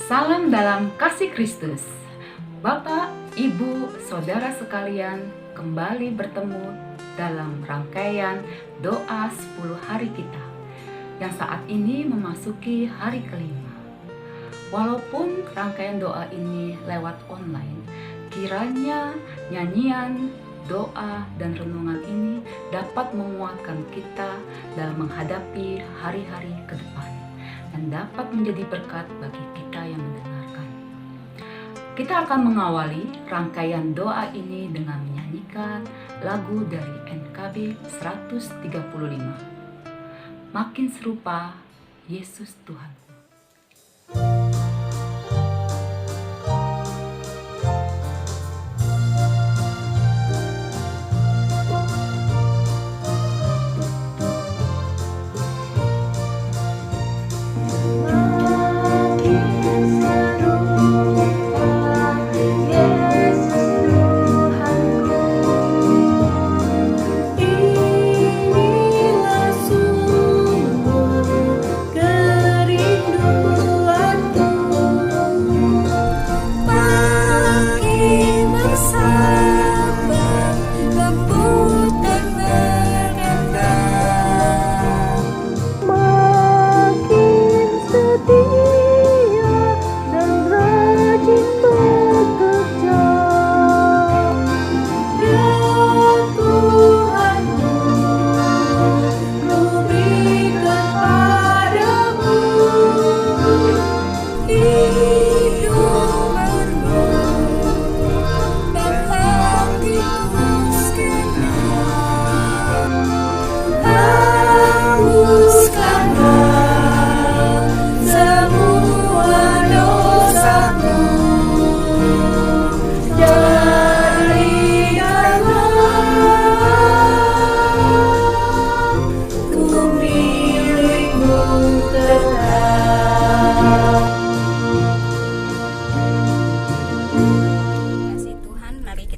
Salam dalam kasih Kristus. Bapak, Ibu, Saudara sekalian, kembali bertemu dalam rangkaian doa 10 hari kita yang saat ini memasuki hari kelima. Walaupun rangkaian doa ini lewat online, kiranya nyanyian, doa, dan renungan ini dapat menguatkan kita dalam menghadapi hari-hari ke depan dan dapat menjadi berkat bagi kita yang mendengarkan. Kita akan mengawali rangkaian doa ini dengan menyanyikan lagu dari NKB 135. Makin serupa Yesus Tuhan.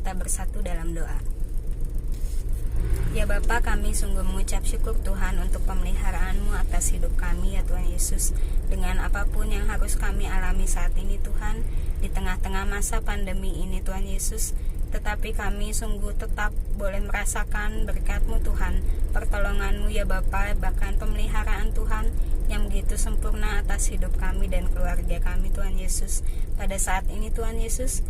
Bersatu dalam doa. Ya Bapa, kami sungguh mengucap syukur Tuhan untuk pemeliharaan-Mu atas hidup kami ya Tuhan Yesus. Dengan apapun yang harus kami alami saat ini Tuhan, di tengah-tengah masa pandemi ini Tuhan Yesus, tetapi kami sungguh tetap boleh merasakan berkat-Mu Tuhan, pertolongan-Mu ya Bapa, bahkan pemeliharaan Tuhan yang begitu sempurna atas hidup kami dan keluarga kami Tuhan Yesus. Pada saat ini Tuhan Yesus,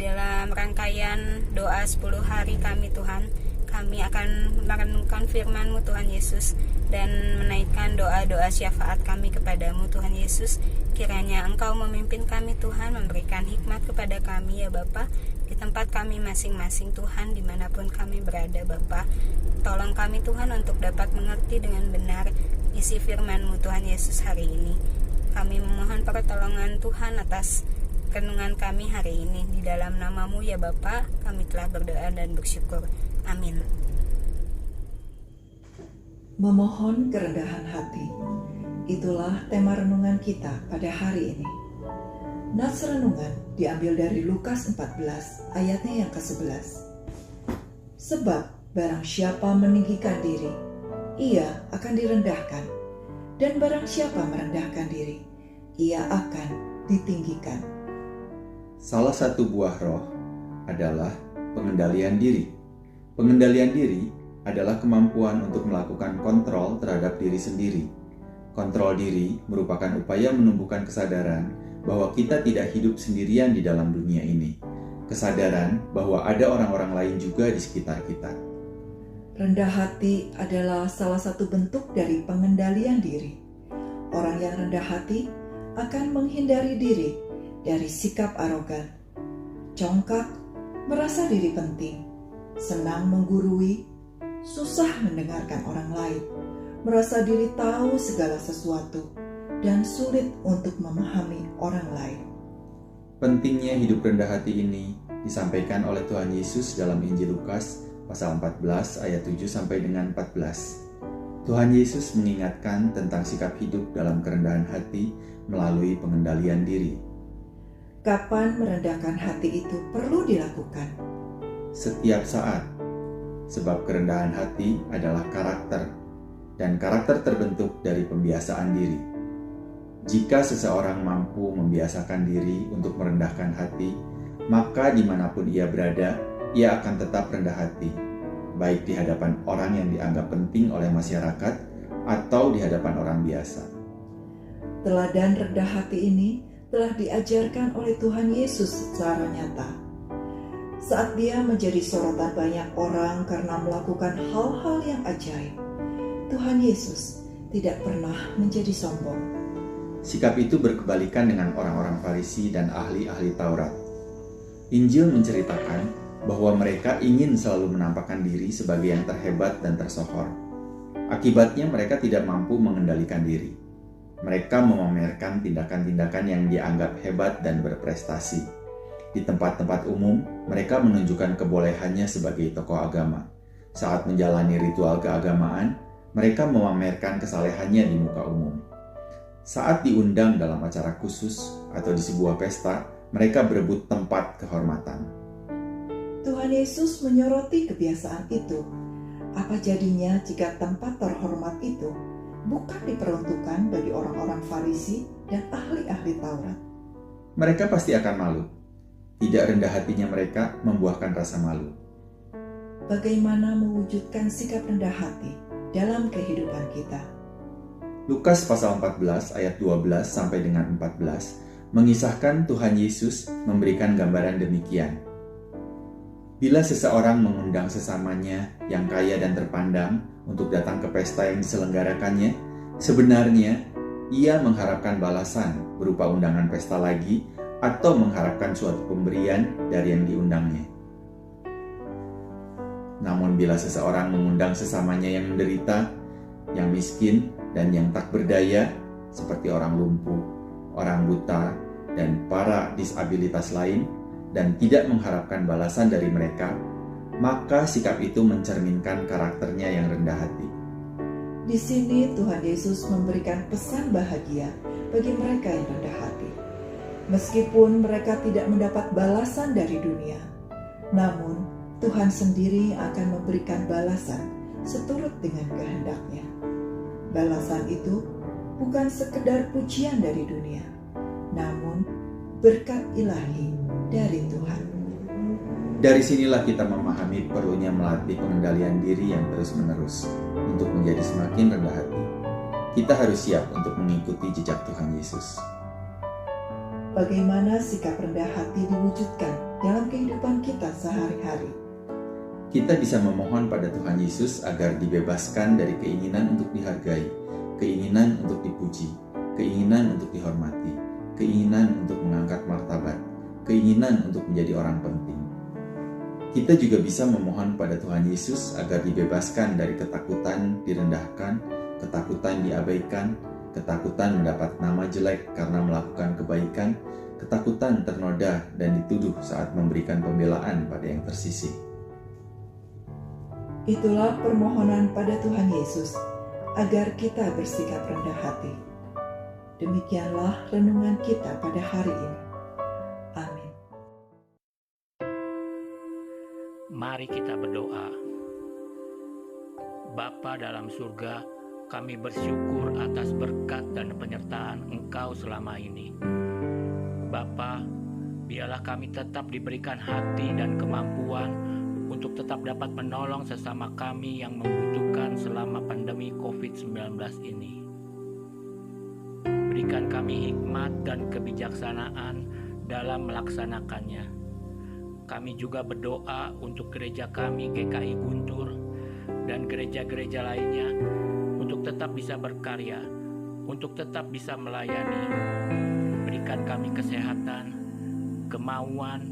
dalam rangkaian doa 10 hari kami Tuhan, kami akan merenungkan firman-Mu Tuhan Yesus dan menaikkan doa-doa syafaat kami kepadamu Tuhan Yesus. Kiranya Engkau memimpin kami Tuhan, memberikan hikmat kepada kami ya Bapa, di tempat kami masing-masing Tuhan, dimanapun kami berada Bapa. Tolong kami Tuhan untuk dapat mengerti dengan benar isi firman-Mu Tuhan Yesus hari ini. Kami memohon pertolongan Tuhan atas renungan kami hari ini. Di dalam nama-Mu ya Bapa, kami telah berdoa dan bersyukur. Amin. Memohon kerendahan hati. Itulah tema renungan kita pada hari ini. Nats renungan diambil dari Lukas 14 ayatnya yang ke-11. Sebab barang siapa meninggikan diri, ia akan direndahkan. Dan barang siapa merendahkan diri, ia akan ditinggikan. Salah satu buah roh adalah pengendalian diri. Pengendalian diri adalah kemampuan untuk melakukan kontrol terhadap diri sendiri. Kontrol diri merupakan upaya menumbuhkan kesadaran bahwa kita tidak hidup sendirian di dalam dunia ini. Kesadaran bahwa ada orang-orang lain juga di sekitar kita. Rendah hati adalah salah satu bentuk dari pengendalian diri. Orang yang rendah hati akan menghindari diri dari sikap arogan, congkak, merasa diri penting, senang menggurui, susah mendengarkan orang lain, merasa diri tahu segala sesuatu, dan sulit untuk memahami orang lain. Pentingnya hidup rendah hati ini disampaikan oleh Tuhan Yesus dalam Injil Lukas pasal 14 ayat 7 sampai dengan 14. Tuhan Yesus mengingatkan tentang sikap hidup dalam kerendahan hati melalui pengendalian diri. Kapan merendahkan hati itu perlu dilakukan? Setiap saat, sebab kerendahan hati adalah karakter, dan karakter terbentuk dari pembiasaan diri. Jika seseorang mampu membiasakan diri untuk merendahkan hati, maka dimanapun ia berada, ia akan tetap rendah hati, baik di hadapan orang yang dianggap penting oleh masyarakat atau di hadapan orang biasa. Teladan rendah hati ini telah diajarkan oleh Tuhan Yesus secara nyata. Saat dia menjadi sorotan banyak orang karena melakukan hal-hal yang ajaib, Tuhan Yesus tidak pernah menjadi sombong. Sikap itu berkebalikan dengan orang-orang Farisi dan ahli-ahli Taurat. Injil menceritakan bahwa mereka ingin selalu menampakkan diri sebagai yang terhebat dan tersohor. Akibatnya mereka tidak mampu mengendalikan diri. Mereka memamerkan tindakan-tindakan yang dianggap hebat dan berprestasi. Di tempat-tempat umum, mereka menunjukkan kebolehannya sebagai tokoh agama. Saat menjalani ritual keagamaan, mereka memamerkan kesalehannya di muka umum. Saat diundang dalam acara khusus atau di sebuah pesta, mereka berebut tempat kehormatan. Tuhan Yesus menyoroti kebiasaan itu. Apa jadinya jika tempat terhormat itu bukan diperuntukkan bagi orang-orang Farisi dan ahli-ahli Taurat? Mereka pasti akan malu. Tidak rendah hatinya mereka membuahkan rasa malu. Bagaimana mewujudkan sikap rendah hati dalam kehidupan kita? Lukas pasal 14 ayat 12 sampai dengan 14 mengisahkan Tuhan Yesus memberikan gambaran demikian. Bila seseorang mengundang sesamanya yang kaya dan terpandang untuk datang ke pesta yang diselenggarakannya, sebenarnya ia mengharapkan balasan berupa undangan pesta lagi atau mengharapkan suatu pemberian dari yang diundangnya. Namun bila seseorang mengundang sesamanya yang menderita, yang miskin, dan yang tak berdaya, seperti orang lumpuh, orang buta, dan para disabilitas lain, dan tidak mengharapkan balasan dari mereka, maka sikap itu mencerminkan karakternya yang rendah hati. Di sini Tuhan Yesus memberikan pesan bahagia bagi mereka yang rendah hati. Meskipun mereka tidak mendapat balasan dari dunia, namun Tuhan sendiri akan memberikan balasan seturut dengan kehendaknya. Balasan itu bukan sekedar pujian dari dunia, namun berkat ilahi dari Tuhan. Dari sinilah kita memahami perlunya melatih pengendalian diri yang terus-menerus untuk menjadi semakin rendah hati. Kita harus siap untuk mengikuti jejak Tuhan Yesus. Bagaimana sikap rendah hati diwujudkan dalam kehidupan kita sehari-hari? Kita bisa memohon pada Tuhan Yesus agar dibebaskan dari keinginan untuk dihargai, keinginan untuk dipuji, keinginan untuk dihormati, keinginan untuk mengangkat martabat, keinginan untuk menjadi orang penting. Kita juga bisa memohon pada Tuhan Yesus agar dibebaskan dari ketakutan direndahkan, ketakutan diabaikan, ketakutan mendapat nama jelek karena melakukan kebaikan, ketakutan ternoda dan dituduh saat memberikan pembelaan pada yang tersisih. Itulah permohonan pada Tuhan Yesus agar kita bersikap rendah hati. Demikianlah renungan kita pada hari ini. Amin. Mari kita berdoa. Bapa dalam surga, kami bersyukur atas berkat dan penyertaan Engkau selama ini. Bapa, biarlah kami tetap diberikan hati dan kemampuan untuk tetap dapat menolong sesama kami yang membutuhkan selama pandemi COVID-19 ini. Berikan kami hikmat dan kebijaksanaan dalam melaksanakannya. Kami juga berdoa untuk gereja kami GKI Guntur dan gereja-gereja lainnya untuk tetap bisa berkarya, untuk tetap bisa melayani. Berikan kami kesehatan, kemampuan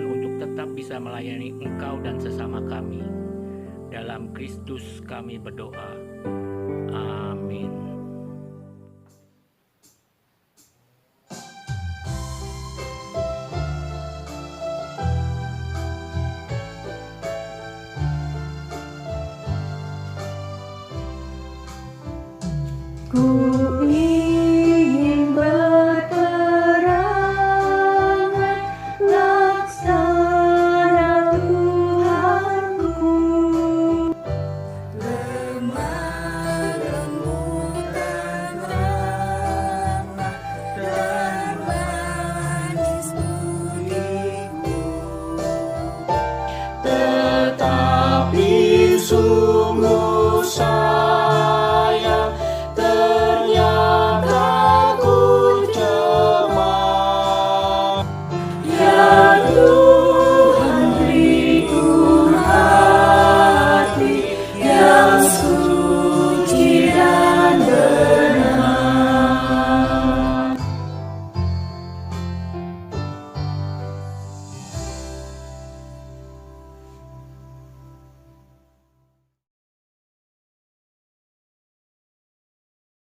untuk tetap bisa melayani Engkau dan sesama kami. Dalam Kristus kami berdoa. Amin. Ku